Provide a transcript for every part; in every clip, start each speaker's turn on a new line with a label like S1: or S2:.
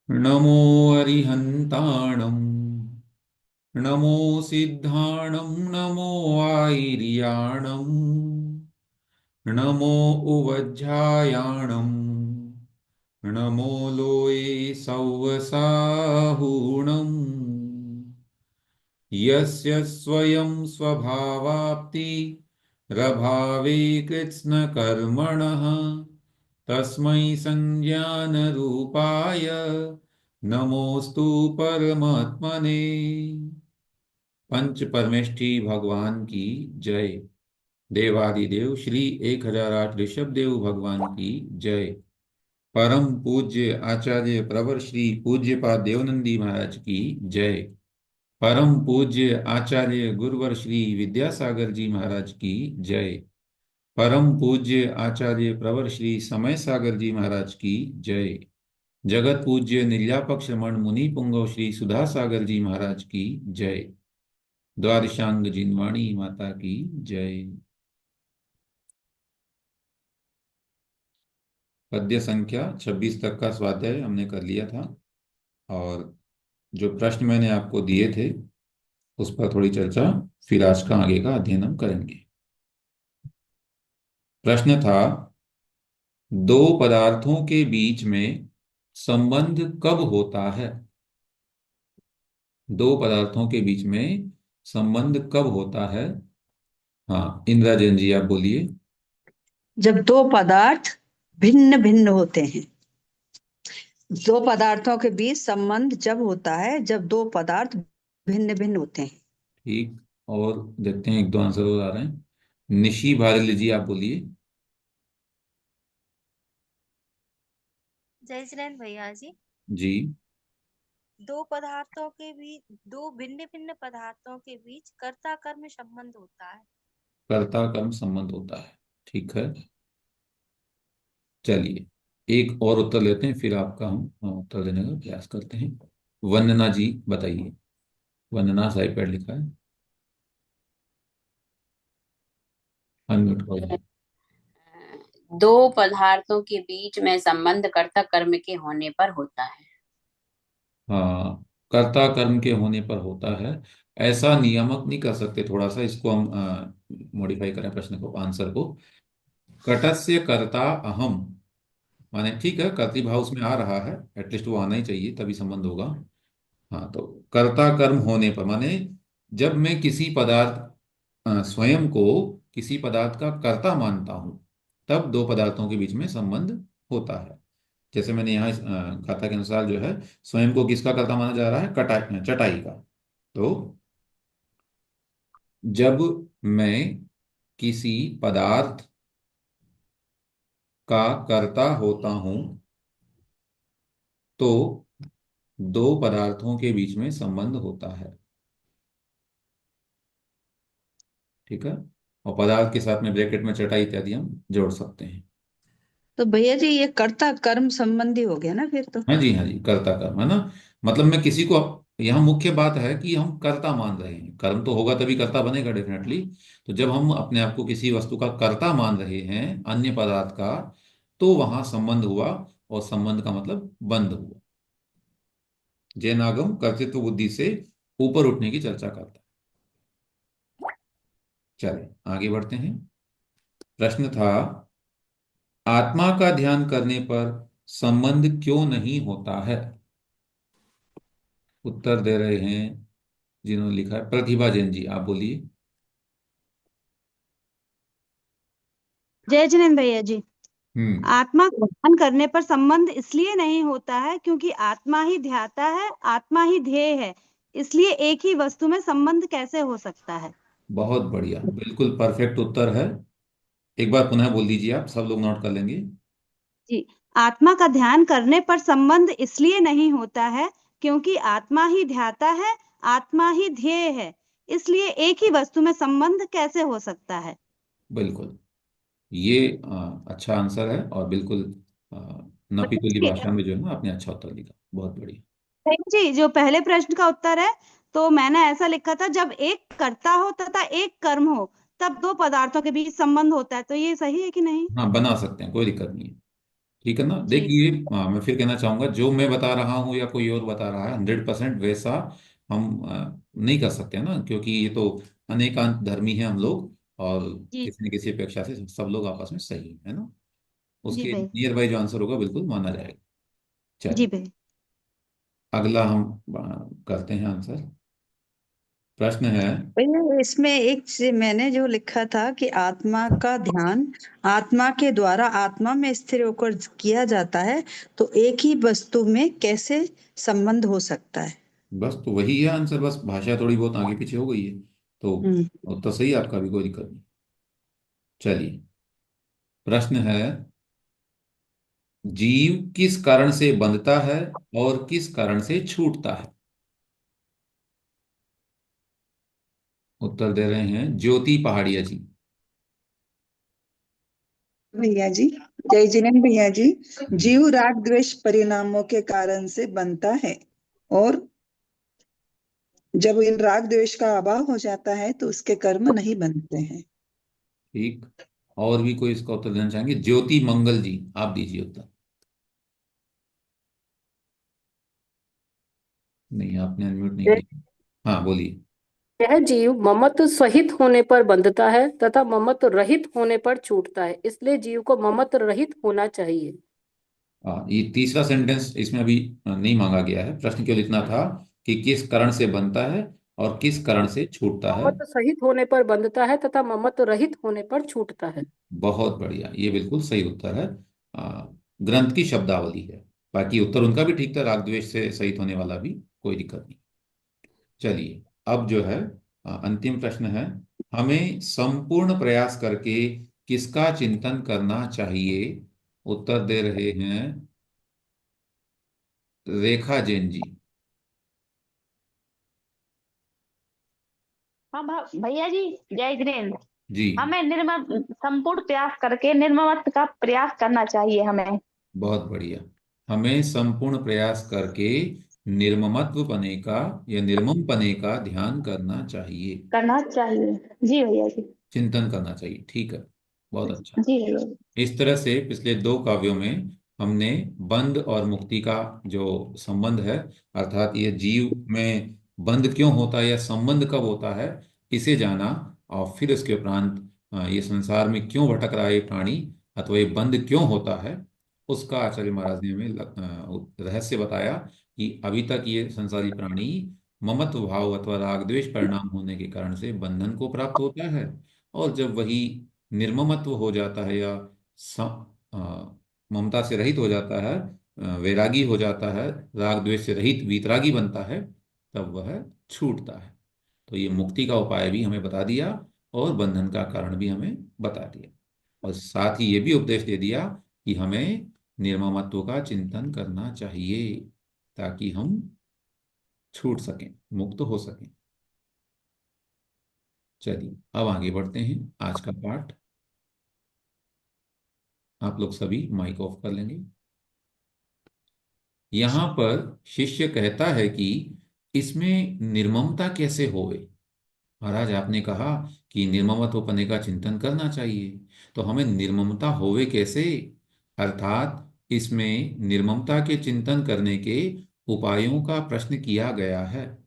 S1: नमो अरिहन्ताणं नमो सिद्धाणं नमो आयर्याणं नमो उवज्झायाणं नमो लोये सव्वसाहूणम् यस्य स्वयं स्वभावाप्ति रभावे कृत्स्नकर्मणः तस्मै संज्ञानरूपाय नमोस्तु परमात्मने। पंच परमेष्ठी भगवान की जय। देवादिदेव श्री 1008 ऋषभ देव भगवान की जय। परम पूज्य आचार्य प्रवर श्री पूज्यपाद देवनंदी महाराज की जय। परम पूज्य आचार्य गुरुवर श्री विद्यासागर जी महाराज की जय। परम पूज्य आचार्य प्रवर श्री समय सागर जी महाराज की जय। जगत पूज्य निर्यापक श्रमण मुनि पुंगव श्री सुधा सागर जी महाराज की जय। द्वादशांग जिनवाणी माता की जय। पद्य संख्या 26 तक का स्वाध्याय हमने कर लिया था और जो प्रश्न मैंने आपको दिए थे उस पर थोड़ी चर्चा फिर आज का आगे का अध्ययन हम करेंगे। प्रश्न था, दो पदार्थों के बीच में संबंध कब होता है? दो पदार्थों के बीच में संबंध कब होता है? हाँ, इंदिरा जैन जी आप बोलिए।
S2: जब दो पदार्थ भिन्न भिन्न होते हैं। दो पदार्थों के बीच संबंध जब होता है जब दो पदार्थ भिन्न भिन्न होते हैं।
S1: ठीक, और देखते हैं एक दो आंसर और आ रहे हैं। निशी भारती जी आप बोलिए।
S3: जय श्रीराम भैया जी।
S1: जी।
S3: दो भिन्न भिन्न पदार्थों के बीच कर्ता कर्म संबंध होता है।
S1: कर्ता कर्म संबंध होता है, ठीक है। चलिए एक और उत्तर लेते हैं फिर आपका हम उत्तर देने का प्रयास करते हैं। वंदना जी बताइए। वंदना साइड पर लिखा है, अनम्यूट हो जाए।
S4: दो पदार्थों के बीच में संबंध कर्ता कर्म के होने पर होता है।
S1: हाँ, कर्ता कर्म के होने पर होता है। ऐसा नियामक नहीं कर सकते, थोड़ा सा इसको हम मॉडिफाई करें प्रश्न को, आंसर को। कटस्य कर्ता अहम, माने ठीक है कर्तृभाव उसमें आ रहा है, एटलीस्ट वो आना ही चाहिए तभी संबंध होगा। हाँ, तो कर्ता कर्म होने पर माने जब मैं किसी पदार्थ स्वयं को किसी पदार्थ का कर्ता मानता हूं तब दो पदार्थों के बीच में संबंध होता है। जैसे मैंने यहाँ इस गाथा के अनुसार जो है स्वयं को किसका कर्ता माना जा रहा है? कटाई चटाई का। तो जब मैं किसी पदार्थ का कर्ता होता हूं तो दो पदार्थों के बीच में संबंध होता है, ठीक है। और पदार्थ के साथ में ब्रैकेट में चटाई इत्यादि हम जोड़ सकते हैं।
S2: तो भैया जी ये कर्ता कर्म संबंधी हो गया ना फिर तो।
S1: हाँ जी, हाँ जी, कर्ता कर्म है ना। मतलब मैं किसी को, यहाँ मुख्य बात है कि हम कर्ता मान रहे हैं, कर्म तो होगा तभी कर्ता बनेगा डेफिनेटली। तो जब हम अपने आप को किसी वस्तु का कर्ता मान रहे हैं अन्य पदार्थ का, तो वहां संबंध हुआ, और संबंध का मतलब बंध हुआ। जैनागम कर्तृत्व बुद्धि से ऊपर उठने की चर्चा करता है। चले आगे बढ़ते हैं। प्रश्न था, आत्मा का ध्यान करने पर संबंध क्यों नहीं होता है? उत्तर दे रहे हैं जिन्होंने लिखा है प्रतिभा जैन जी, आप बोलिए।
S5: जय जिनेन्द्र भैया जी।
S1: हम्म।
S5: आत्मा को ध्यान करने पर संबंध इसलिए नहीं होता है क्योंकि आत्मा ही ध्याता है, आत्मा ही ध्येय है। इसलिए एक ही वस्तु में संबंध कैसे हो सकता है?
S1: बहुत बढ़िया, बिल्कुल परफेक्ट उत्तर है। एक बार पुनः बोल दीजिए, आप सब लोग नोट कर लेंगे।
S5: जी, आत्मा का ध्यान करने पर संबंध इसलिए नहीं होता है क्योंकि आत्मा ही ध्याता है, आत्मा ही ध्येय है। इसलिए एक ही वस्तु में संबंध कैसे हो सकता है?
S1: बिल्कुल, ये अच्छा आंसर है और बिल्कुल नपी तुली भाषा में जो है ना आपने अच्छा उत्तर लिखा, बहुत बढ़िया।
S5: जी, जो पहले प्रश्न का उत्तर है तो मैंने ऐसा लिखा था, जब एक कर्ता हो तथा एक कर्म हो तब दो पदार्थों के बीच संबंध होता है। तो ये सही है कि नहीं?
S1: हाँ, बना सकते हैं, कोई दिक्कत नहीं है। ठीक है ना।
S5: जी
S1: देखिए, मैं फिर कहना चाहूंगा, जो मैं बता रहा हूँ या कोई और बता रहा है 100% वैसा हम नहीं कर सकते ना, क्योंकि ये तो अनेकांत धर्मी है हम लोग, और
S5: जी
S1: किसी न किसी अपेक्षा से सब लोग आपस में सही है ना।
S5: जी
S1: उसके
S5: भाई।
S1: नियर बाई जो आंसर होगा बिल्कुल माना जाएगा।
S5: जी
S1: चलिए,
S5: भाई।
S1: अगला हम करते हैं आंसर। प्रश्न है।
S2: भैया इसमें एक चीज मैंने जो लिखा था कि आत्मा का ध्यान आत्मा के द्वारा आत्मा में स्थिर होकर किया जाता है, तो एक ही वस्तु में कैसे संबंध हो सकता है?
S1: बस तो वही है आंसर, बस भाषा थोड़ी बहुत आगे पीछे हो गई है, तो
S2: हम्म।
S1: उत्तर सही है आपका, भी कोई दिक्कत नहीं। चलिए, प्रश्न है, जीव किस कारण से बंधता है और किस कारण से छूटता है? उत्तर दे रहे हैं ज्योति पहाड़िया जी।
S6: भैया जी, जय जिनेन्द्र भैया जी।
S1: जी,
S6: जीव राग द्वेष परिणामों के कारण से बनता है, और जब इन राग द्वेष का अभाव हो जाता है तो उसके कर्म नहीं बनते हैं।
S1: ठीक। और भी कोई इसका उत्तर देना चाहेंगे? ज्योति मंगल जी, आप दीजिए उत्तर। नहीं, आपने अनम्यूट नहीं किया। हाँ, बोलिए।
S7: यह जीव ममत्व सहित होने पर बंधता है तथा ममत्व रहित होने पर छूटता है, इसलिए जीव को ममत्व रहित होना चाहिए।
S1: हाँ, ये तीसरा सेंटेंस इसमें अभी नहीं मांगा गया है। प्रश्न केवल इतना था कि किस कारण से बनता है और किस कारण से छूटता है।
S7: ममत्व सहित होने पर बंधता है तथा ममत्व रहित होने पर छूटता है।
S1: बहुत बढ़िया, ये बिल्कुल सही उत्तर है। ग्रंथ की शब्दावली है। बाकी उत्तर उनका भी ठीक था, राग द्वेष से सहित होने वाला भी, कोई दिक्कत नहीं। चलिए, अब जो है अंतिम प्रश्न है, हमें संपूर्ण प्रयास करके किसका चिंतन करना चाहिए? उत्तर दे रहे हैं रेखा जैन जी।
S5: हाँ भैया जी, जय जिनेन्द्र।
S1: जी,
S5: हमें निर्मम संपूर्ण प्रयास करके निर्ममत्व का प्रयास करना चाहिए हमें।
S1: बहुत बढ़िया। हमें संपूर्ण प्रयास करके निर्ममत्व पने का या निर्मम पने का ध्यान करना चाहिए,
S5: करना चाहिए। जी भैया जी।
S1: चिंतन करना चाहिए। ठीक है, बहुत अच्छा।
S5: जी भैया जी।
S1: इस तरह से पिछले दो काव्यों में हमने बंध और मुक्ति का जो संबंध है, अर्थात ये जीव में बंध क्यों होता है या संबंध कब होता है, इसे जाना। और फिर इसके उपरांत ये संसार में क्यों भटक रहा है ये प्राणी, अथवा ये बंध क्यों होता है, उसका आचार्य महाराज ने हमें रहस्य बताया कि अभी तक ये संसारी प्राणी ममत्व भाव अथवा राग द्वेष परिणाम होने के कारण से बंधन को प्राप्त होता है, और जब वही निर्ममत्व हो जाता है या ममता से रहित हो जाता है, वैरागी हो जाता है, राग द्वेष से रहित वीतरागी बनता है, तब वह छूटता है। तो ये मुक्ति का उपाय भी हमें बता दिया, और बंधन का कारण भी हमें बता दिया, और साथ ही ये भी उपदेश दे दिया कि हमें निर्ममत्व का चिंतन करना चाहिए, ताकि हम छूट सकें, मुक्त हो सकें। चलिए, अब आगे बढ़ते हैं आज का पाठ। आप लोग सभी माइक ऑफ कर लेंगे। यहाँ पर शिष्य कहता है कि इसमें निर्ममता कैसे होवे? महाराज, आपने कहा कि निर्ममत्वपने का चिंतन करना चाहिए, तो हमें निर्ममता होवे कैसे? अर्थात इसमें निर्ममता के चिंतन करने के उपायों का प्रश्न किया गया है।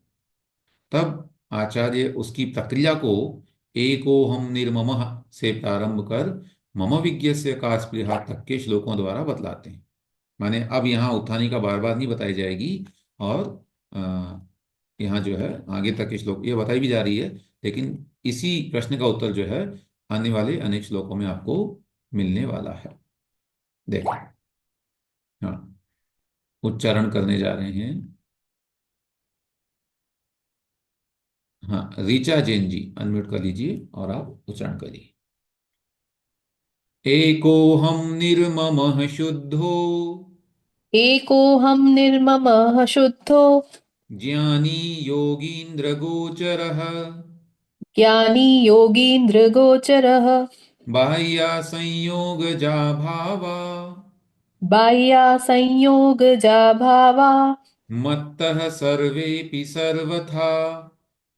S1: तब आचार्य उसकी प्रक्रिया को एको हम निर्ममः से प्रारंभ कर मम विज्ञस्य का स्पृहा तक के श्लोकों द्वारा बतलाते हैं। माने अब यहाँ उत्थानी का बार बार नहीं बताई जाएगी, और अ, यहाँ जो है आगे तक के श्लोक ये बताई भी जा रही है, लेकिन इसी प्रश्न का उत्तर जो है आने वाले अनेक श्लोकों में आपको मिलने वाला है। देखो, हाँ, उच्चारण करने जा रहे हैं। हाँ, ऋचा जैन जी अनम्यूट कर लीजिए और आप उच्चारण करिए। एकोहम निर्ममः शुद्धो
S8: एकोऽहं निर्ममः शुद्धो
S1: ज्ञानी योगीन्द्र गोचरः
S8: ज्ञानी योगीन्द्रगोचरः
S1: बाह्यासंयोगजा भावा
S8: बाह्यासंयोगजा भावा
S1: मत्तः सर्वेऽपि सर्वथा।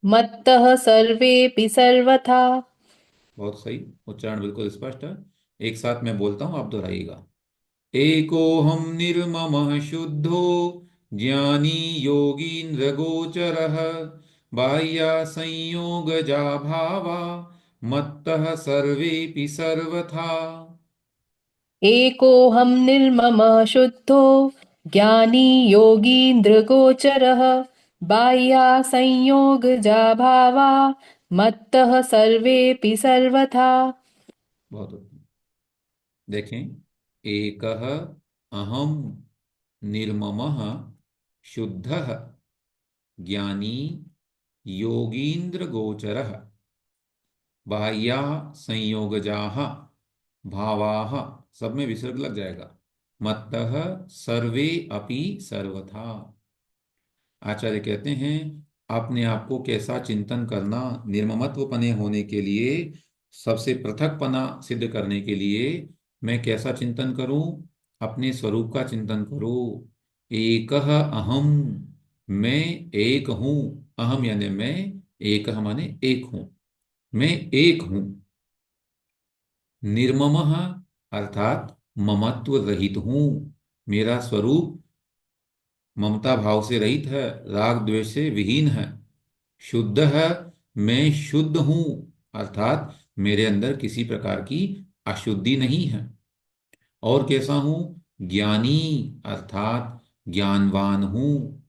S8: मत्तः सर्वेऽपि सर्वथा।
S1: बहुत सही, उच्चारण बिल्कुल स्पष्ट है। एक साथ मैं बोलता हूँ, आप दोहराइएगा। एकोऽहं निर्ममः शुद्धो ज्ञानी योगीन्द्रगोचरः बाह्यसंयोगजा भावा मत्तः सर्वेऽपि सर्वथा।
S8: एकोऽहं निर्ममः शुद्धो ज्ञानी योगीन्द्रगोचरः बाह्यासंयोगजा भावा मत्तः सर्वेऽपि सर्वथा।
S1: बहुत उत्तम। देखें, एकः अहम निर्ममः शुद्धः ज्ञानी योगीन्द्र गोचरः बाह्या संयोगजाः भावाः, सब में विसर्ग लग जाएगा, मत्तः सर्वे अपि सर्वथा। आचार्य कहते हैं अपने आप को कैसा चिंतन करना, निर्ममत्व पने होने के लिए, सबसे पृथक पना सिद्ध करने के लिए मैं कैसा चिंतन करूं, अपने स्वरूप का चिंतन करूं। एकः अहम, मैं एक हूं, अहम यानी मैं, एकः माने एक हूं, मैं एक हूं। निर्ममः अर्थात ममत्व रहित हूं, मेरा स्वरूप ममता भाव से रहित है, राग द्वेष से विहीन है। शुद्ध है, मैं शुद्ध हूं, अर्थात मेरे अंदर किसी प्रकार की अशुद्धि नहीं है। और कैसा हूं? ज्ञानी अर्थात ज्ञानवान हूं।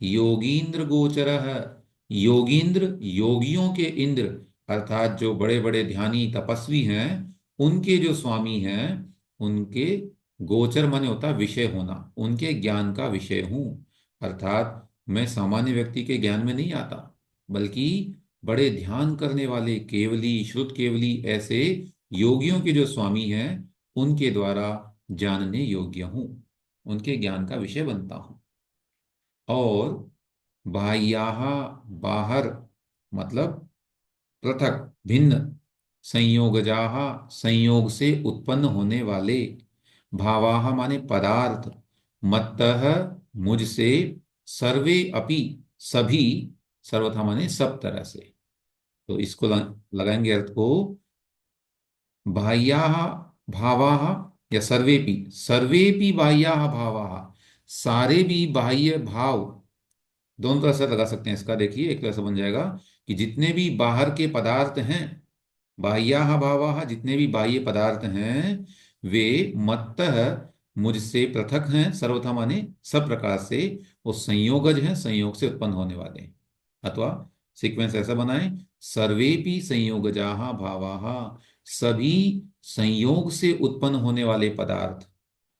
S1: योगींद्र गोचर है, योगींद्र योगियों के इंद्र, अर्थात जो बड़े बड़े ध्यानी तपस्वी हैं उनके जो स्वामी हैं, उनके गोचर माने होता विषय होना, उनके ज्ञान का विषय हूं। अर्थात मैं सामान्य व्यक्ति के ज्ञान में नहीं आता, बल्कि बड़े ध्यान करने वाले केवली श्रुत केवली ऐसे योगियों के जो स्वामी हैं उनके द्वारा जानने योग्य हूं, उनके ज्ञान का विषय बनता हूं। और बाह्याः बाहर मतलब पृथक भिन्न, संयोगजाः संयोग से उत्पन्न होने वाले, भावाः माने पदार्थ, मत्तः मुझसे, सर्वे अपि सभी, सर्वथा माने सब तरह से। तो इसको लगाएंगे अर्थ को, बाह्याः भावाः या सर्वेपि, सर्वेपि बाह्याः भावाः, सारे भी बाह्य भाव, दोनों तरह से लगा सकते हैं इसका। देखिए एक तरह से बन जाएगा कि जितने भी बाहर के पदार्थ हैं, बाह्याः भावाः, जितने भी बाह्य पदार्थ हैं वे मत्तः मुझसे पृथक हैं, सर्वथा माने सब प्रकार से, वो संयोगज हैं, संयोग से उत्पन्न होने वाले। अथवा सीक्वेंस ऐसा बनाएं, सर्वेपि संयोगजाः भावाः, सभी संयोग से उत्पन्न होने वाले पदार्थ।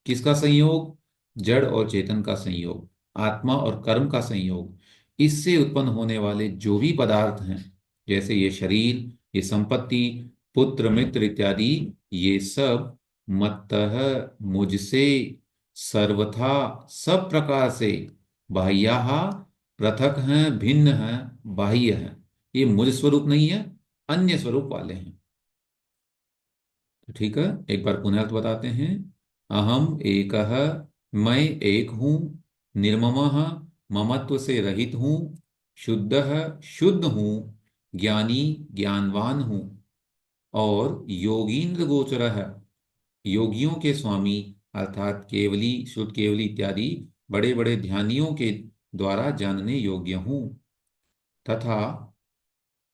S1: किसका संयोग? जड़ और चेतन का संयोग, आत्मा और कर्म का संयोग। इससे उत्पन्न होने वाले जो भी पदार्थ हैं, जैसे ये शरीर, ये संपत्ति, पुत्र मित्र इत्यादि, ये सब मत्तः मुझसे, सर्वथा सब प्रकार से, बाह्याः पृथक हैं, भिन्न हैं, बाह्य हैं। ये मुझ स्वरूप नहीं है, अन्य स्वरूप वाले हैं। तो ठीक है, एक बार पुनः अर्थ बताते हैं। अहम एकः, मैं एक हूं, निर्ममः ममत्व से रहित हूं, शुद्धः शुद्ध हूं, ज्ञानी ज्ञानवान हूं, और योगींद्र गोचर है, योगियों के स्वामी अर्थात केवली शुद्ध केवली इत्यादि बड़े बड़े ध्यानियों के द्वारा जानने योग्य हूं। तथा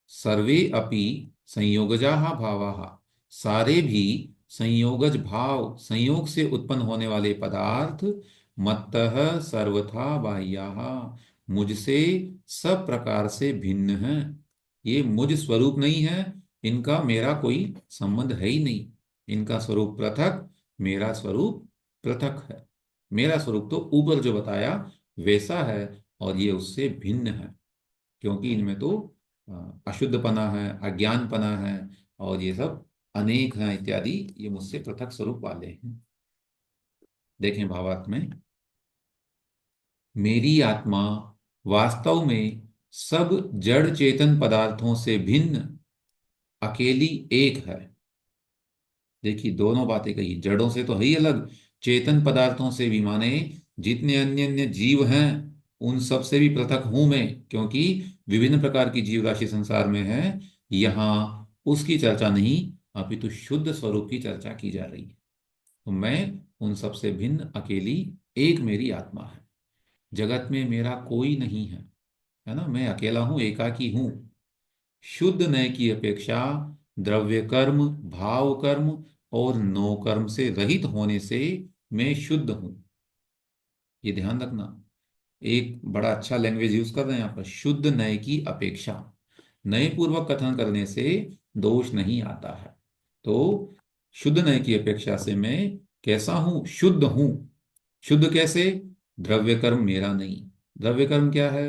S1: सर्वे अपि संयोगजाः भावाः, सारे भी संयोगज भाव, संयोग से उत्पन्न होने वाले पदार्थ, मत्तः सर्वथा बाह्याः, मुझसे सब प्रकार से भिन्न हैं। ये मुझ स्वरूप नहीं है, इनका मेरा कोई संबंध है ही नहीं। इनका स्वरूप पृथक, मेरा स्वरूप पृथक है। मेरा स्वरूप तो ऊपर जो बताया वैसा है, और ये उससे भिन्न है, क्योंकि इनमें तो अशुद्धपना है, अज्ञानपना है, और ये सब अनेक हैं इत्यादि, ये मुझसे पृथक स्वरूप वाले हैं। देखें भावार्थ में, मेरी आत्मा वास्तव में सब जड़ चेतन पदार्थों से भिन्न अकेली एक है। देखिए दोनों बातें कही, जड़ों से तो है ही अलग, चेतन पदार्थों से भी, माने जितने अन्य अन्य जीव हैं उन सब से भी पृथक हूं मैं, क्योंकि विभिन्न प्रकार की जीव राशि संसार में है। यहां उसकी चर्चा नहीं, अपितु शुद्ध स्वरूप की चर्चा की जा रही है। तो मैं उन सबसे भिन्न अकेली एक मेरी आत्मा है। जगत में मेरा कोई नहीं है ना, मैं अकेला हूं, एकाकी हूं। शुद्ध नय की अपेक्षा द्रव्य कर्म, भाव कर्म और नो कर्म से रहित होने से मैं शुद्ध हूं। ये ध्यान रखना, एक बड़ा अच्छा लैंग्वेज यूज कर रहे हैं यहाँ पर, शुद्ध नय की अपेक्षा। नय पूर्वक कथन करने से दोष नहीं आता है। तो शुद्ध नय की अपेक्षा से मैं कैसा हूं? शुद्ध हूं। शुद्ध कैसे? द्रव्य कर्म मेरा नहीं। द्रव्य कर्म क्या है?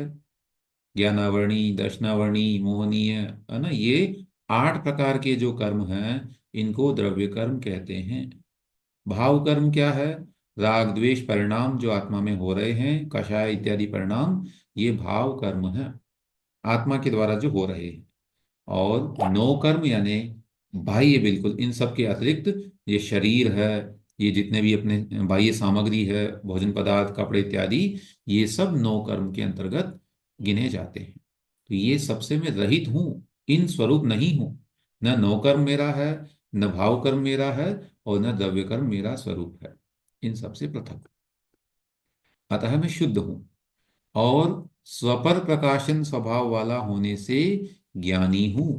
S1: ज्ञानावर्णी, दर्शनावर्णी, मोहनीय, है ना, ये 8 प्रकार के जो कर्म हैं इनको द्रव्य कर्म कहते हैं। भाव कर्म क्या है? राग द्वेष परिणाम जो आत्मा में हो रहे हैं, कषाय इत्यादि परिणाम, ये भाव कर्म है, आत्मा के द्वारा जो हो रहे हैं। और नो कर्म यानी बाह्य, बिल्कुल इन सब के अतिरिक्त ये शरीर है, ये जितने भी अपने बाह्य सामग्री है, भोजन पदार्थ, कपड़े इत्यादि, ये सब नो कर्म के अंतर्गत गिने जाते हैं। तो ये सबसे मैं रहित हूं, इन स्वरूप नहीं हूं। न नो कर्म मेरा है, न भाव कर्म मेरा है, और न द्रव्य कर्म मेरा स्वरूप है, इन सबसे पृथक। अतः मैं शुद्ध हूं और स्वपर प्रकाशन स्वभाव वाला होने से ज्ञानी हूं।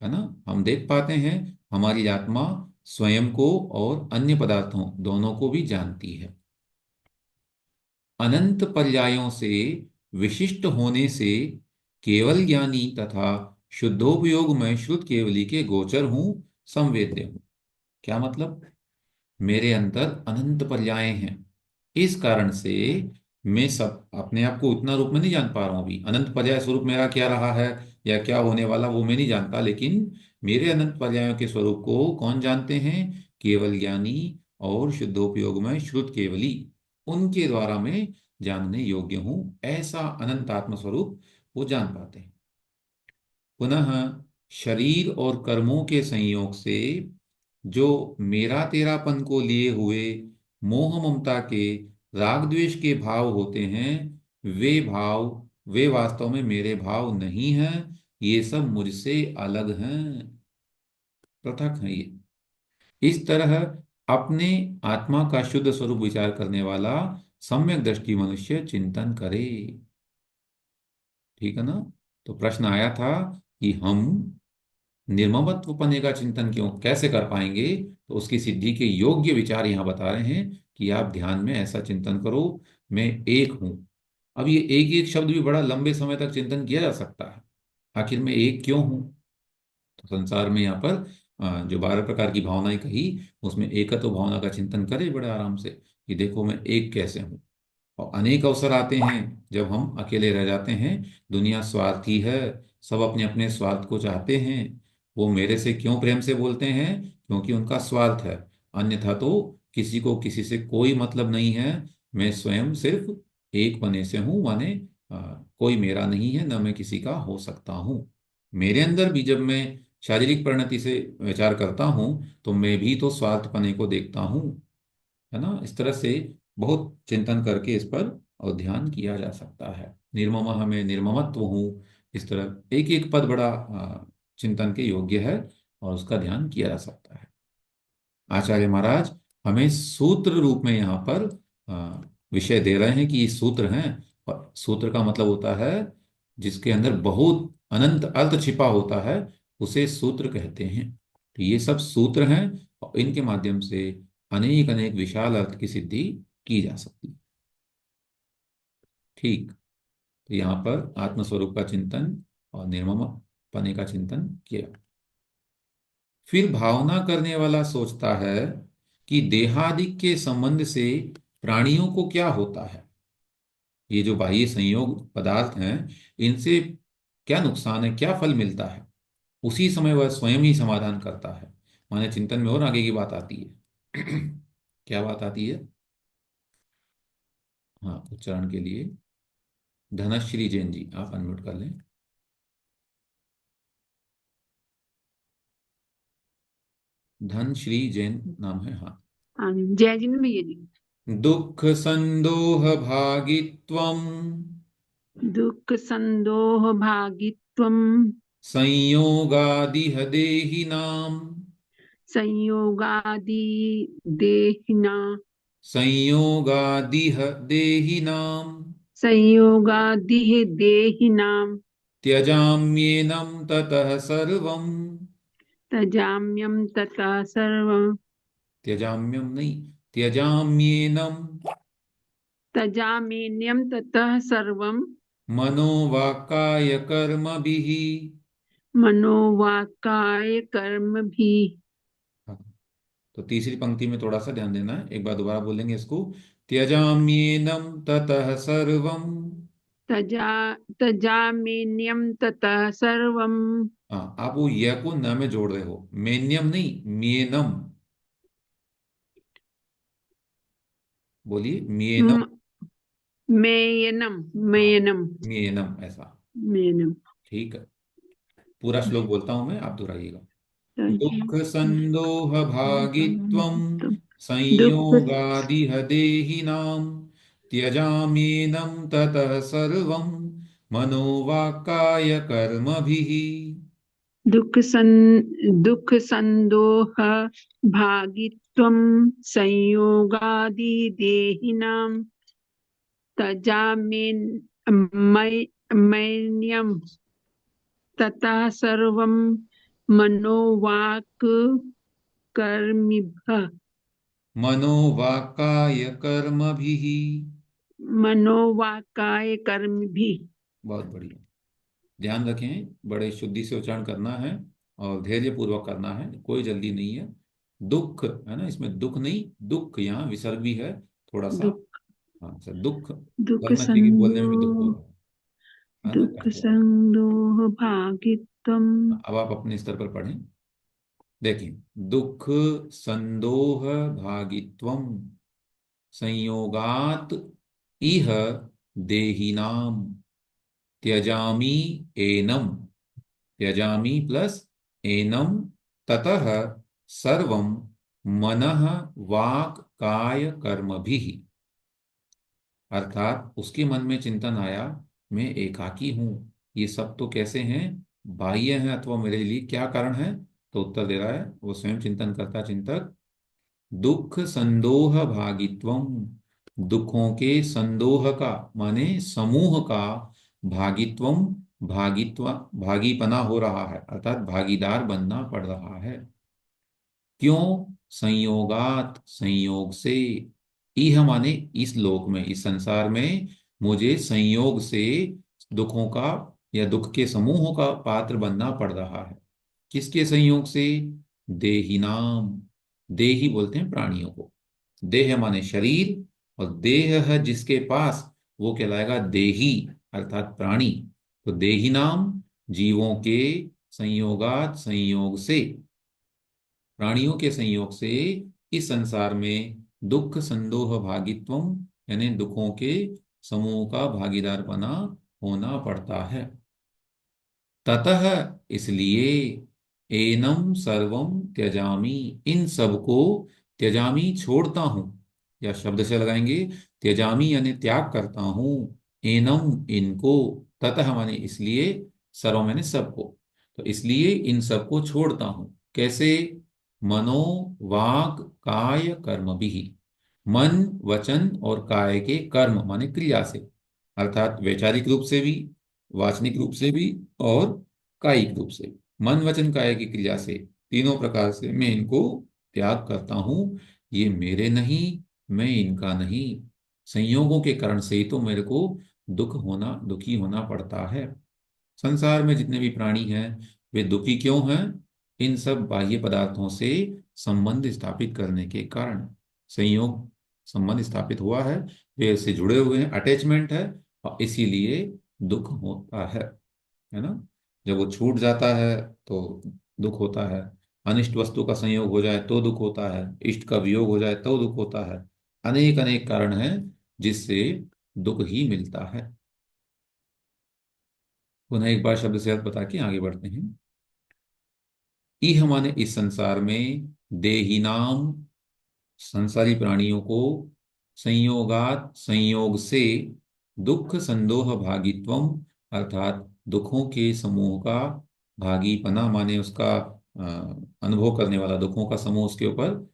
S1: है ना, हम देख पाते हैं हमारी आत्मा स्वयं को और अन्य पदार्थों दोनों को भी जानती है। अनंत पर्यायों से विशिष्ट होने से केवल ज्ञानी तथा शुद्धोपयोग में श्रुत केवली के गोचर हूं, संवेद्य हूं। क्या मतलब? मेरे अंदर अनंत पर्याय हैं, इस कारण से मैं सब अपने आप को उतना रूप में नहीं जान पा रहा हूं। अभी अनंत पर्याय स्वरूप मेरा क्या रहा है या क्या होने वाला वो मैं नहीं जानता, लेकिन मेरे अनंत पर्यायों के स्वरूप को कौन जानते हैं? केवल ज्ञानी और शुद्धोपयोग में श्रुत केवली, उनके द्वारा मैं जानने योग्य हूं। ऐसा अनंत आत्म स्वरूप वो जान पाते हैं। पुनः शरीर और कर्मों के संयोग से जो मेरा तेरापन को लिए हुए मोह ममता के राग द्वेष के भाव होते हैं, वे वास्तव में मेरे भाव नहीं हैं। ये सब मुझसे अलग हैं, पृथक हैं ये। इस तरह अपने आत्मा का शुद्ध स्वरूप विचार करने वाला सम्यक दृष्टि मनुष्य चिंतन करे। ठीक है ना? तो प्रश्न आया था कि हम निर्ममत्वपने का चिंतन क्यों कैसे कर पाएंगे? तो उसकी सिद्धि के योग्य विचार यहाँ बता रहे हैं कि आप ध्यान में ऐसा चिंतन करो, मैं एक हूं। अब ये एक एक शब्द भी बड़ा लंबे समय तक चिंतन किया जा सकता है। आखिर मैं एक क्यों हूं? तो संसार में यहाँ पर जो 12 प्रकार की भावनाएं कही, उसमें एकत्व भावना का चिंतन करें बड़े आराम से कि देखो मैं एक कैसे हूं। और अनेक अवसर आते हैं जब हम अकेले रह जाते हैं, दुनिया स्वार्थी है, सब अपने अपने स्वार्थ को चाहते हैं। वो मेरे से क्यों प्रेम से बोलते हैं? क्योंकि उनका स्वार्थ है, अन्यथा तो किसी को किसी से कोई मतलब नहीं है। मैं स्वयं सिर्फ एक बने से हूं, माने कोई मेरा नहीं है, न मैं किसी का हो सकता हूं। मेरे अंदर भी जब मैं शारीरिक परिणति से विचार करता हूं तो मैं भी तो स्वार्थपने को देखता हूं। है ना? इस तरह से बहुत चिंतन करके इस पर और ध्यान किया जा सकता है। निर्मम में निर्ममत्व हूँ, इस तरह एक एक पद बड़ा चिंतन के योग्य है और उसका ध्यान किया जा सकता है। आचार्य महाराज हमें सूत्र रूप में यहाँ पर विषय दे रहे हैं कि ये सूत्र हैं, और सूत्र का मतलब होता है जिसके अंदर बहुत अनंत अर्थ छिपा होता है, उसे सूत्र कहते हैं। तो ये सब सूत्र हैं और इनके माध्यम से अनेक अनेक विशाल अर्थ की सिद्धि की जा सकती है। ठीक, तो यहाँ पर आत्मस्वरूप का चिंतन और निर्मम पने का चिंतन किया। फिर भावना करने वाला सोचता है कि देहादिक के संबंध से प्राणियों को क्या होता है, ये जो बाह्य संयोग पदार्थ हैं इनसे क्या नुकसान है, क्या फल मिलता है। उसी समय वह स्वयं ही समाधान करता है। माने चिंतन में और आगे की बात आती है। क्या बात आती है? हाँ, उच्चारण के लिए धनश्री जैन जी आप अनम्यूट कर लें। धनश्री जैन नाम है, हाँ।
S9: हाँ जी, जय जी भैया जी।
S1: दुख संदोह भागित्वम
S9: दुख संदोह भागित्वम
S1: संयोगादिह देहिनाम
S9: संयोगादि देहिना
S1: संयोगादिह देहिनाम
S9: संयोगादि देहिनाम
S1: त्यजाम्येनं ततः सर्वं।
S9: तजाम्यम तथा सर्वं
S1: त्यजाम्यम नहीं, त्यजाम्येनं
S9: तजाम्यम ततः सर्वं
S1: मनोवाक्काय कर्मभिः।
S9: मनोवाक्काय कर्म भी।
S1: हाँ, तो तीसरी पंक्ति में थोड़ा सा ध्यान देना है, एक बार दोबारा बोलेंगे इसको। त्यजाम्येनं ततः सर्वं।
S9: तजाम्यम ततः सर्वं।
S1: हाँ, आप वो य को न में जोड़ रहे हो, मेन्यम नहीं, म्येनम बोलिए, म्येनम।
S9: म- मेयनम
S1: हाँ,
S9: मेयनम
S1: म्येनम ऐसा।
S9: मेयनम
S1: ठीक है, पूरा श्लोक बोलता हूं मैं, आप दोहराइएगा। दुःख
S9: तजाम्यम
S1: संदोह भागित्वं
S9: दुख
S1: संयोगादिह देहिनां त्यजाम्येनं ततः सर्वं मनोवाक्काय कर्मभिः।
S9: दुख संदोह भागित्वं संयोगादिदेहिनां तजाम्यम ततः सर्वं मनोवाक् कर्मिभः
S1: मनोवाक्काय कर्मभिः।
S9: मनोवाक्काय कर्म भी।
S1: बहुत बढ़िया, ध्यान रखें, बड़े शुद्धि से उच्चारण करना है और धैर्य पूर्वक करना है, कोई जल्दी नहीं है। दुख है ना, इसमें दुख नहीं, दुख यहाँ विसर्ग भी है थोड़ा सा।
S9: दुख
S1: हाँ सर, दुख
S9: दुख
S1: लगना चाहिए कि बोलने में भी दुख हो
S9: संदोह
S1: रहा है ना, कष्ट हो रहा
S9: भागित्वम
S1: है। अब आप अपने स्तर पर पढ़ें। देखिए, दुख संदोह भागित्वम संयोगात इह देहिनाम त्यजामि एनम, त्यजामि प्लस एनम ततः सर्वं मनः वाक् काय कर्मभिः। अर्थात उसके मन में चिंतन आया, मैं एकाकी हूं, ये सब तो कैसे हैं, बाह्य हैं अथवा मेरे लिए क्या कारण है। तो उत्तर दे रहा है वो स्वयं चिंतन करता चिंतक, दुख संदोह भागित्वम, दुखों के संदोह का माने समूह का, भागित्वम भागित्व भागीपना हो रहा है, अर्थात भागीदार बनना पड़ रहा है। क्यों, संयोगात संयोग से, इह माने इस लोक में, इस संसार में मुझे संयोग से दुखों का या दुख के समूहों का पात्र बनना पड़ रहा है। किसके संयोग से, देहिनाम, देही बोलते हैं प्राणियों को, देह माने शरीर, और देह है जिसके पास वो कहलाएगा देही अर्थात प्राणी। तो देहिनाम जीवों के संयोगात संयोग से, प्राणियों के संयोग से इस संसार में दुख संदोह भागित्वम यानी दुखों के समूह का भागीदार बना होना पड़ता है। ततः इसलिए एनम सर्वम त्यजामि, इन सब को त्यजामि छोड़ता हूं, या शब्द से लगाएंगे त्यजामि यानी त्याग करता हूं, एनम इनको, ततः माने इसलिए, सर्व माने सबको, तो इसलिए इन सबको छोड़ता हूं। कैसे, मनो वाक काय कर्म भी, मन वचन और काय के कर्म माने क्रिया से, अर्थात वैचारिक रूप से भी, वाचनिक रूप से भी और कायिक रूप से, मन वचन काय की क्रिया से, तीनों प्रकार से मैं इनको त्याग करता हूं। ये मेरे नहीं, मैं इनका नहीं, संयोगों के कारण से ही तो मेरे को दुखी होना पड़ता है। संसार में जितने भी प्राणी हैं वे दुखी क्यों हैं, इन सब बाह्य पदार्थों से संबंध स्थापित करने के कारण, संयोग संबंध स्थापित हुआ है, वे इससे जुड़े हुए हैं, अटैचमेंट है, और इसीलिए दुख होता है ना। जब वो छूट जाता है तो दुख होता है, अनिष्ट वस्तु का संयोग हो जाए तो दुख होता है, इष्ट का वियोग हो जाए तो दुख होता है, अनेक अनेक कारण हैं जिससे दुख ही मिलता है। पुनः एक बार शब्द से अर्थ बता के आगे बढ़ते हैं। इह माने इस संसार में, देहिनाम संसारी प्राणियों को, संयोगात संयोग से, दुख संदोह भागित्वम अर्थात दुखों के समूह का, भागीपना माने उसका अनुभव करने वाला, दुखों का समूह उसके ऊपर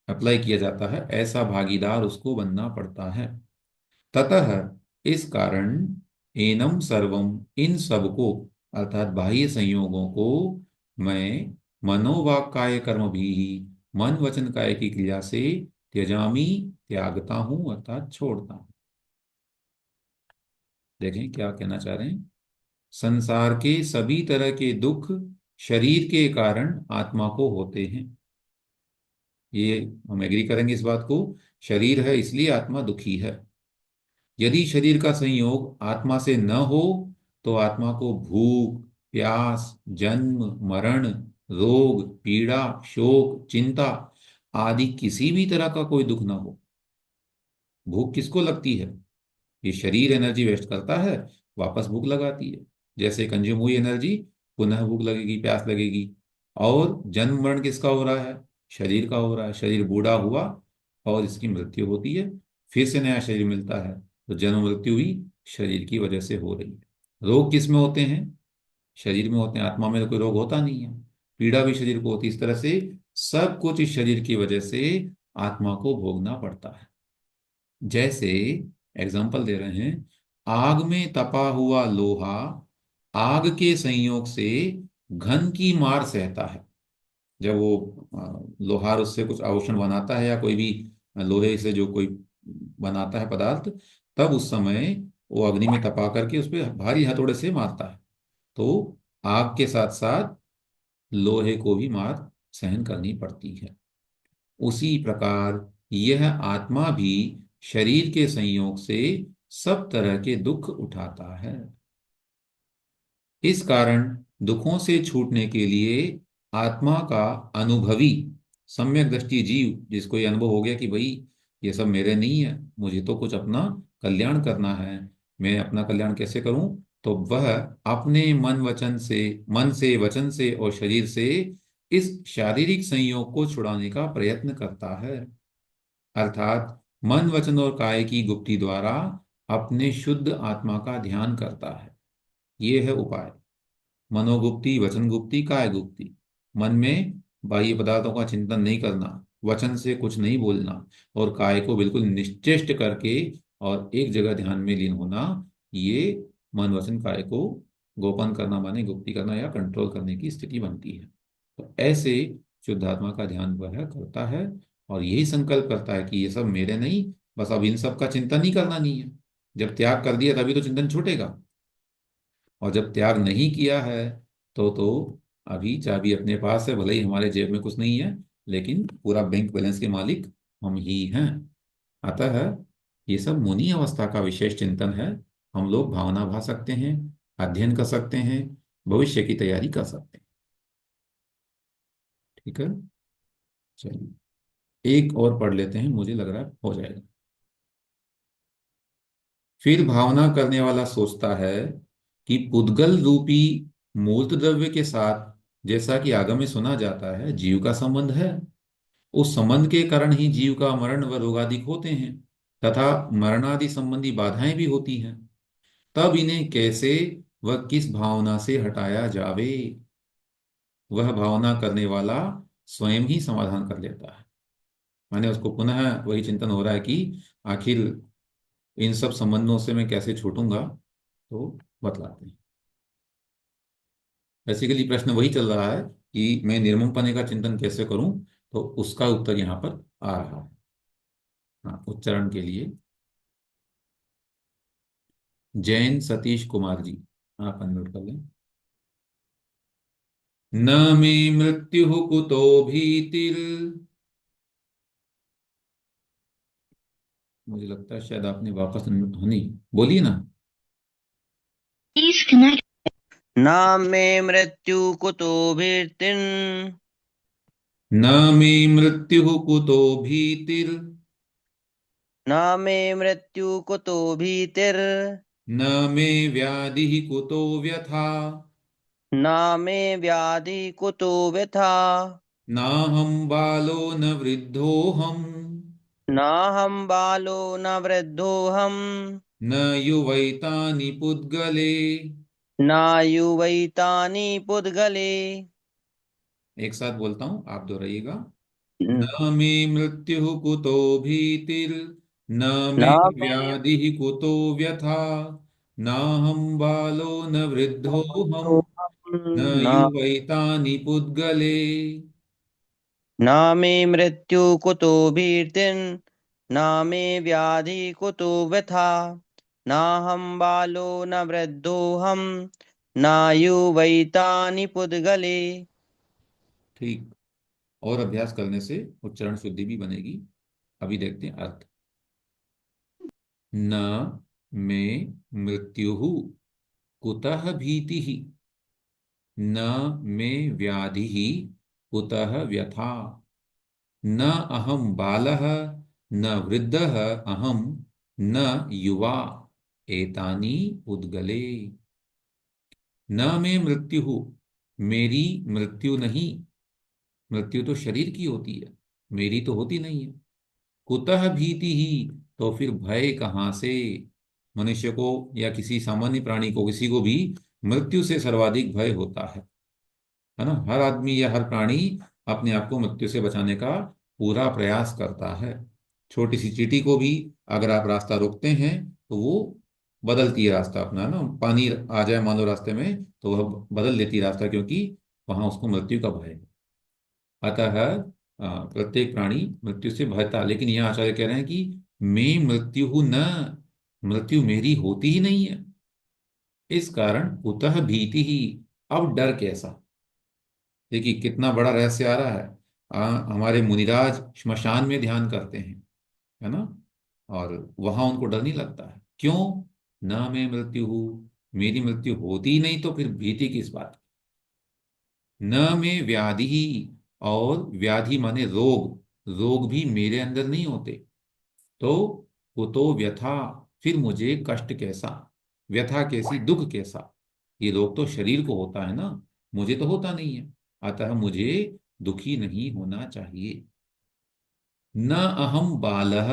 S1: अप्लाई किया जाता है, ऐसा भागीदार उसको बनना पड़ता है। ततः इस कारण एनम सर्वम, इन सब को अर्थात बाह्य संयोगों को मैं मनोवाक्काय कर्म भी, मन वचन काय की क्रिया से त्यजामी, त्यागता हूं अर्थात छोड़ता हूं। देखें क्या कहना चाह रहे हैं। संसार के सभी तरह के दुख शरीर के कारण आत्मा को होते हैं, ये हम एग्री करेंगे इस बात को। शरीर है इसलिए आत्मा दुखी है। यदि शरीर का संयोग आत्मा से न हो तो आत्मा को भूख, प्यास, जन्म, मरण, रोग, पीड़ा, शोक, चिंता आदि किसी भी तरह का कोई दुख न हो। भूख किसको लगती है? ये शरीर एनर्जी वेस्ट करता है, वापस भूख लगाती है। जैसे कंज्यूम हुई एनर्जी पुनः भूख लगेगी, प्यास लगेगी। और जन्म मरण किसका हो रहा है? शरीर का हो रहा है। शरीर बूढ़ा हुआ और इसकी मृत्यु होती है, फिर से नया शरीर मिलता है। तो जन्म मृत्यु भी शरीर की वजह से हो रही है। रोग किस में होते हैं? शरीर में होते हैं। आत्मा में तो कोई रोग होता नहीं है। पीड़ा भी शरीर को होती है। इस तरह से सब कुछ इस शरीर की वजह से आत्मा को भोगना पड़ता है। जैसे एग्जाम्पल दे रहे हैं, आग में तपा हुआ लोहा आग के संयोग से घन की मार सहता है। जब वो लोहार उससे कुछ आभूषण बनाता है या कोई भी लोहे से जो कोई बनाता है पदार्थ, तब उस समय वो अग्नि में तपा करके उस पर भारी हथौड़े से मारता है। तो आग के साथ साथ लोहे को भी मार सहन करनी पड़ती है। उसी प्रकार यह आत्मा भी शरीर के संयोग से सब तरह के दुख उठाता है। इस कारण दुखों से छूटने के लिए आत्मा का अनुभवी सम्यक दृष्टि जीव, जिसको ये अनुभव हो गया कि भाई ये सब मेरे नहीं है, मुझे तो कुछ अपना कल्याण करना है, मैं अपना कल्याण कैसे करूं, तो वह अपने मन से, वचन से और शरीर से इस शारीरिक संयोग को छुड़ाने का प्रयत्न करता है। अर्थात मन, वचन और काय की गुप्ति द्वारा अपने शुद्ध आत्मा का ध्यान करता है। ये है उपाय। मनोगुप्ति, वचन गुप्ति, काय गुप्ति। मन में बाह्य पदार्थों का चिंतन नहीं करना, वचन से कुछ नहीं बोलना और काय को बिल्कुल निश्चेष्ट करके और एक जगह ध्यान में लीन होना, ये मन, वचन, काय को गोपन करना माने गुप्ति करना या कंट्रोल करने की स्थिति बनती है। तो ऐसे शुद्धात्मा का ध्यान वह करता है और यही संकल्प करता है कि ये सब मेरे नहीं, बस अब इन सब का चिंतन नहीं करना नहीं है। जब त्याग कर दिया तभी तो चिंतन छूटेगा। और जब त्याग नहीं किया है तो अभी चाबी अपने पास है, भले ही हमारे जेब में कुछ नहीं है, लेकिन पूरा बैंक बैलेंस के मालिक हम ही हैं। अतः ये सब मुनि अवस्था का विशेष चिंतन है। हम लोग भावना भा सकते हैं, अध्ययन कर सकते हैं, भविष्य की तैयारी कर सकते हैं। ठीक है, चलिए एक और पढ़ लेते हैं, मुझे लग रहा है हो जाएगा। फिर भावना करने वाला सोचता है कि पुद्गल रूपी मूर्त द्रव्य के साथ, जैसा कि आगम में सुना जाता है, जीव का संबंध है। उस संबंध के कारण ही जीव का मरण व रोगादि होते हैं तथा मरणादि संबंधी बाधाएं भी होती हैं। तब इन्हें कैसे व किस भावना से हटाया जावे, वह भावना करने वाला स्वयं ही समाधान कर लेता है। माने उसको पुनः वही चिंतन हो रहा है कि आखिर इन सब संबंधों से मैं कैसे छूटूंगा, तो बतलाते हैं। बेसिकली प्रश्न वही चल रहा है कि मैं निर्मम पने का चिंतन कैसे करूं, तो उसका उत्तर यहाँ पर आ रहा है। हाँ, उच्चारण के लिए जैन सतीश कुमार जी, आप अनम्यूट कर लें। न मे मृत्यु कुतो भीतिर्, मुझे लगता है शायद आपने वापस नहीं बोली ना।
S10: न मे मृत्यु कुतो भीतिर्,
S1: न मे मृत्यु कुतो भीतिर्,
S10: न मे मृत्यु कुतो भीतिर्,
S1: न मे व्याधि कुतो व्यथा,
S10: न मे व्याधि कुतो व्यथा,
S1: नाहं बालो न वृद्धोऽहम्,
S10: नाहं बालो न वृद्धोऽहम्,
S1: न युवैतानि पुद्गले।
S10: नायुवैतानि पुद्गले।
S1: एक साथ बोलता हूं, आप दोहराइएगा।
S10: न
S1: न मे मृत्यु कुतो भीतिर्, न मे
S10: मे
S1: व्याधि कुतो व्यथा, न हम बालो न वृद्धो हम, न
S10: न
S1: युवैतानि पुद्गले।
S10: न मे मृत्यु कुतो भीतिर्न मे व्याधि कुतो व्यथा नाहं बालो न वृद्धोऽहं नायुवैतानि पुद्गले।
S1: ठीक। और अभ्यास करने से उच्चारण शुद्धि भी बनेगी। अभी देखते हैं अर्थ। न मे मृत्यु कुतः भीति, न मे व्याधि कुतः व्यथा, न अहम बालः न वृद्धः अहम, न युवा एतानि उद्गले। न मे मृत्यु, मेरी मृत्यु नहीं। मृत्यु तो शरीर की होती है, मेरी तो होती नहीं है। कुतः भीति ही, तो फिर भय कहाँ से। मनुष्य को या किसी सामान्य प्राणी को, किसी को भी मृत्यु से सर्वाधिक भय होता है ना। हर आदमी या हर प्राणी अपने आप को मृत्यु से बचाने का पूरा प्रयास करता है। छोटी सी चींटी को भी अगर आप रास्ता रोकते हैं तो वो बदलती है रास्ता अपना ना। पानी आ जाए मान लो रास्ते में तो वह बदल लेती है रास्ता, क्योंकि वहां उसको मृत्यु का भय है। अतः प्रत्येक प्राणी मृत्यु से भयता। लेकिन यह आचार्य कह रहे हैं कि मैं मृत्यु न, मृत्यु मेरी होती ही नहीं है। इस कारण कुतः भीति ही, अब डर कैसा। देखिए कितना बड़ा रहस्य आ रहा है। हमारे मुनिराज श्मशान में ध्यान करते हैं, है ना, और वहां उनको डर नहीं लगता है। क्यों? न मैं मृत्यु हूं, मेरी मृत्यु होती ही नहीं, तो फिर भीति किस बात की। न में व्याधि ही, और व्याधि माने रोग, रोग भी मेरे अंदर नहीं होते। तो कुतो व्यथा, फिर मुझे कष्ट कैसा, व्यथा कैसी, दुख कैसा। ये रोग तो शरीर को होता है ना, मुझे तो होता नहीं है। अतः मुझे दुखी नहीं होना चाहिए। न अहम बालः,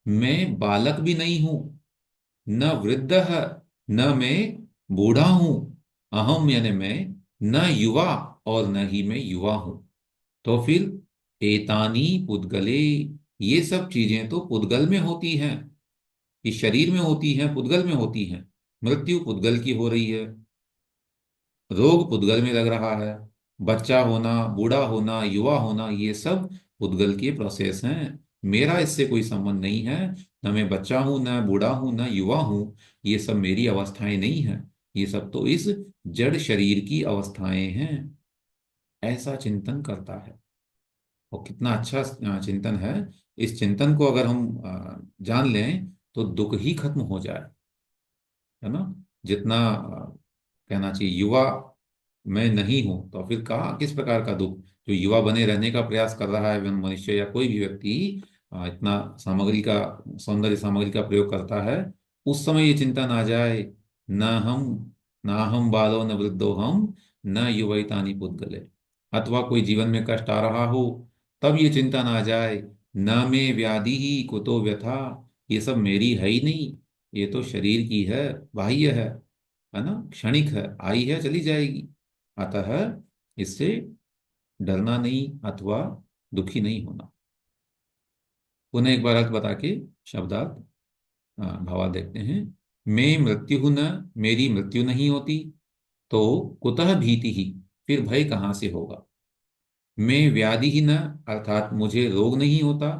S1: मैं बालक भी नहीं हूं। न वृद्धः, न मैं बूढ़ा हूं। अहम यानी मैं, न युवा, और न ही मैं युवा हूं। तो फिर एतानी पुद्गले, ये सब चीजें तो पुद्गल में होती हैं, इस शरीर में होती हैं, पुद्गल में होती हैं। मृत्यु पुद्गल की हो रही है, रोग पुद्गल में लग रहा है, बच्चा होना, बूढ़ा होना, युवा होना, ये सब पुद्गल के प्रोसेस हैं। मेरा इससे कोई संबंध नहीं है। न मैं बच्चा हूं, न बूढ़ा हूं, न युवा हूं। ये सब मेरी अवस्थाएं नहीं हैं। ये सब तो इस जड़ शरीर की अवस्थाएं हैं। ऐसा चिंतन करता है। और कितना अच्छा चिंतन है। इस चिंतन को अगर हम जान लें तो दुख ही खत्म हो जाए, है ना। जितना कहना चाहिए युवा मैं नहीं हूं, तो फिर कहा किस प्रकार का दुख। जो युवा बने रहने का प्रयास कर रहा है मनुष्य या कोई भी व्यक्ति, इतना सामग्री का, सौंदर्य सामग्री का प्रयोग करता है, उस समय ये चिंता ना जाए, न हम, ना हम बालो न वृद्धो हम, न युवैतानि पुद्गले। अथवा कोई जीवन में कष्ट आ रहा हो, तब ये चिंता ना जाए, न में व्याधि ही कुतो व्यथा, ये सब मेरी है ही नहीं, ये तो शरीर की है, बाह्य है ना, क्षणिक है, आई है चली जाएगी। अतः इससे डरना नहीं अथवा दुखी नहीं होना। पुनः एक बार अर्थ बता के शब्दार्थ भावार्थ देखते हैं। मैं मृत्यु न, मेरी मृत्यु नहीं होती, तो कुतः भीति ही, फिर भय कहाँ से होगा। मैं व्याधि ही न, अर्थात मुझे रोग नहीं होता।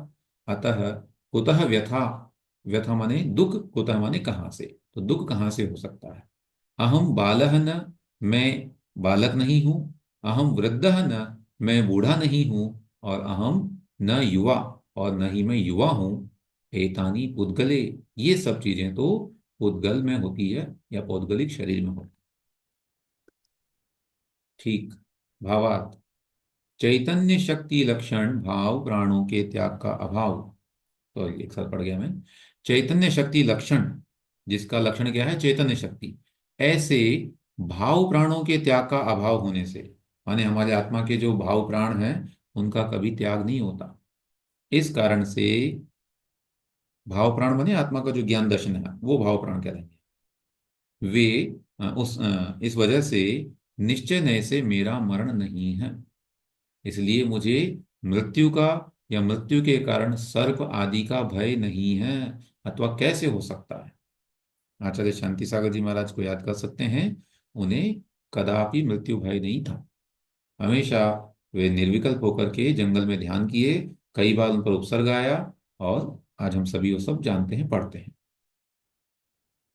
S1: अतः कुतः व्यथा, व्यथा माने दुख, कुतः माने कहाँ से, तो दुख कहाँ से हो सकता है। अहम बालः न, मैं बालक नहीं हूं। अहम वृद्धः न, मैं बूढ़ा नहीं हूं। और अहम न युवा, और न ही मैं युवा हूं। एतानी पुद्गले, ये सब चीजें तो पुद्गल में होती है या पौद्गलिक शरीर में होती है। ठीक। भावार्थ। चैतन्य शक्ति लक्षण भाव प्राणों के त्याग का अभाव। तो एक साथ पढ़ गया मैं। चैतन्य शक्ति लक्षण, जिसका लक्षण क्या है, चैतन्य शक्ति, ऐसे भाव प्राणों के त्याग का अभाव होने से, माने हमारे आत्मा के जो भाव प्राण हैं उनका कभी त्याग नहीं होता। इस कारण से भाव प्राण माने आत्मा का जो ज्ञान दर्शन है वो भाव प्राण कहलाएंगे। वे इस वजह से निश्चय नय से मेरा मरण नहीं है। इसलिए मुझे मृत्यु का या मृत्यु के कारण सर्प आदि का भय नहीं है, अथवा कैसे हो सकता है। आचार्य शांति सागर जी महाराज को याद कर सकते हैं, उन्हें कदापि मृत्यु भय नहीं था। हमेशा वे निर्विकल्प होकर के जंगल में ध्यान किए, कई बार उन पर उपसर्ग आया, और आज हम सभी वो सब जानते हैं, पढ़ते हैं।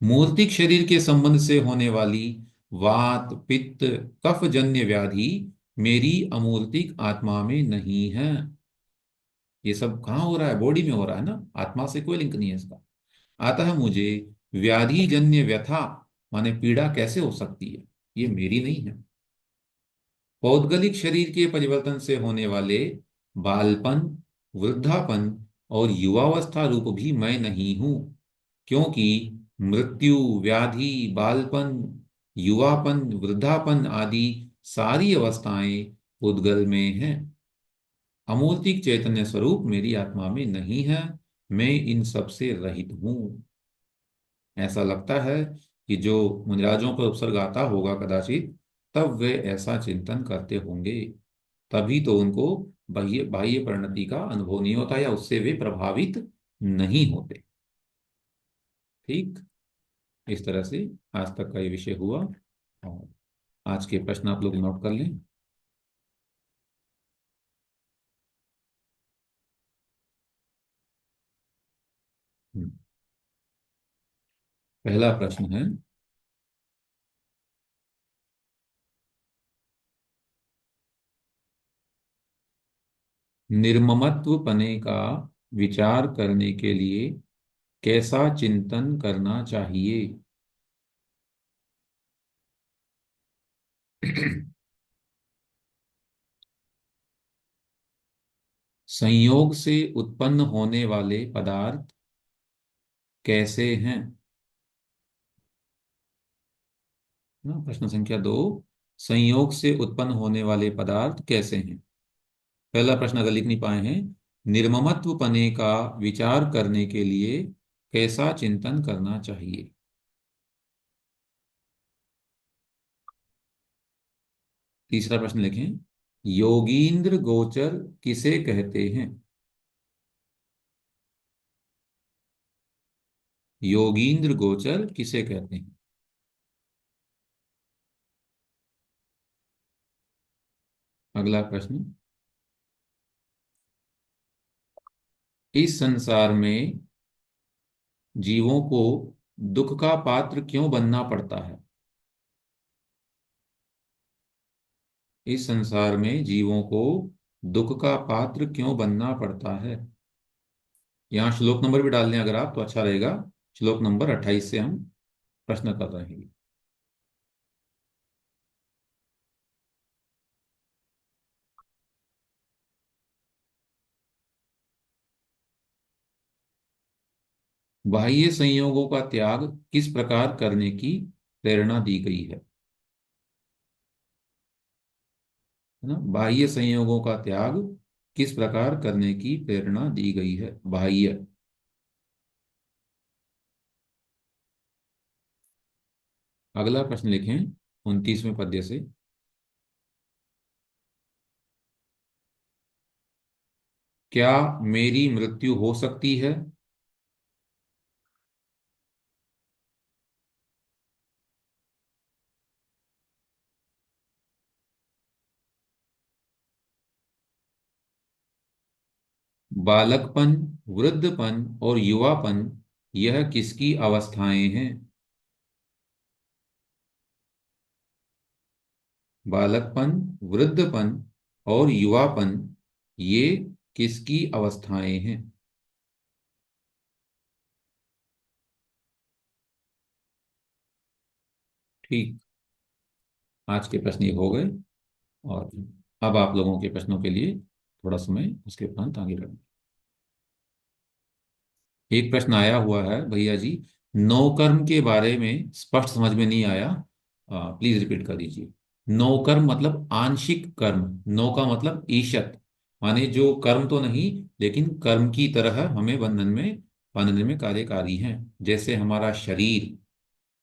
S1: मूर्तिक शरीर के संबंध से होने वाली वात पित्त कफ जन्य व्याधि मेरी अमूर्तिक आत्मा में नहीं है। ये सब कहाँ हो रहा है? बॉडी में हो रहा है ना, आत्मा से कोई लिंक नहीं है इसका। अतः मुझे व्याधि जन्य व्यथा माने पीड़ा कैसे हो सकती है? ये मेरी नहीं है। पौद्गलिक शरीर के परिवर्तन से होने वाले बालपन, वृद्धापन और युवावस्था रूप भी मैं नहीं हूं, क्योंकि मृत्यु, व्याधि, बालपन, युवापन, वृद्धापन आदि सारी अवस्थाएं उद्गल में हैं। अमूर्तिक चैतन्य स्वरूप मेरी आत्मा में नहीं है, मैं इन सब से रहित हूं। ऐसा लगता है कि जो मुनिराजों पर उपसर्ग आता होगा कदाचित, तब वे ऐसा चिंतन करते होंगे, तभी तो उनको बाह्य बाह्य परिणति का अनुभव नहीं होता, या उससे वे प्रभावित नहीं होते। ठीक, इस तरह से आज तक का ये विषय हुआ, और आज के प्रश्न आप लोग नोट कर लें। पहला प्रश्न है, निर्ममत्व पने का विचार करने के लिए कैसा चिंतन करना चाहिए? संयोग से उत्पन्न होने वाले पदार्थ कैसे हैं? ना, प्रश्न संख्या 2, संयोग से उत्पन्न होने वाले पदार्थ कैसे हैं। पहला प्रश्न अगर लिख नहीं पाए हैं, निर्ममत्व पने का विचार करने के लिए कैसा चिंतन करना चाहिए। तीसरा प्रश्न लिखें, योगींद्र गोचर किसे कहते हैं? योगींद्र गोचर किसे कहते हैं? अगला प्रश्न, इस संसार में जीवों को दुख का पात्र क्यों बनना पड़ता है? इस संसार में जीवों को दुख का पात्र क्यों बनना पड़ता है? यहाँ श्लोक नंबर भी डाल दें अगर आप, तो अच्छा रहेगा। श्लोक नंबर 28 से हम प्रश्न कर रहे हैं। बाह्य संयोगों का त्याग किस प्रकार करने की प्रेरणा दी गई है? है ना, बाह्य संयोगों का त्याग किस प्रकार करने की प्रेरणा दी गई है? बाह्य। अगला प्रश्न लिखें 29वें पद्य से, क्या मेरी मृत्यु हो सकती है? बालकपन, वृद्धपन और युवापन यह किसकी अवस्थाएं हैं? बालकपन, वृद्धपन और युवापन ये किसकी अवस्थाएं हैं? ठीक, आज के प्रश्न ये हो गए, और अब आप लोगों के प्रश्नों के लिए थोड़ा समय उसके उपरांत आगे बढ़ेंगे। एक प्रश्न आया हुआ है, भैया जी नौकर्म के बारे में स्पष्ट समझ में नहीं आया, प्लीज रिपीट कर दीजिए। नौकर्म मतलब आंशिक कर्म, नौ का मतलब ईशत, माने जो कर्म तो नहीं लेकिन कर्म की तरह हमें बंधन में कार्यकारी हैं। जैसे हमारा शरीर,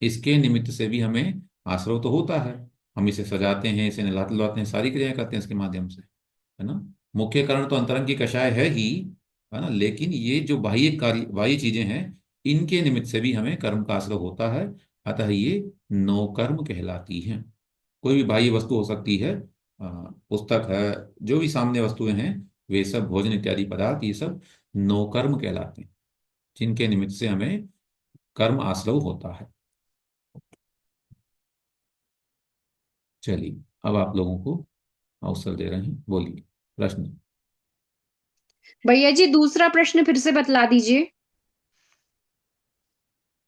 S1: इसके निमित्त से भी हमें आश्रव तो होता है, हम इसे सजाते हैं, इसे नहलाते धुलाते हैं, सारी क्रियाएं करते हैं इसके माध्यम से। है ना। मुख्य कारण तो अंतरंग की कषाय है ही, है ना, लेकिन ये जो बाह्य कार्य, बाह्य चीजें हैं, इनके निमित्त से भी हमें कर्म का आश्रय होता है। अतः ये नौ कर्म कहलाती हैं। कोई भी बाह्य वस्तु हो सकती है, पुस्तक है, जो भी सामने वस्तुएं हैं, वे सब भोजन इत्यादि पदार्थ, ये सब नौ कर्म कहलाते हैं, जिनके निमित्त से हमें कर्म आश्रय होता है। चलिए, अब आप लोगों को अवसर दे रहे हैं, बोलिए प्रश्न।
S11: भैया जी दूसरा प्रश्न फिर से बतला दीजिए।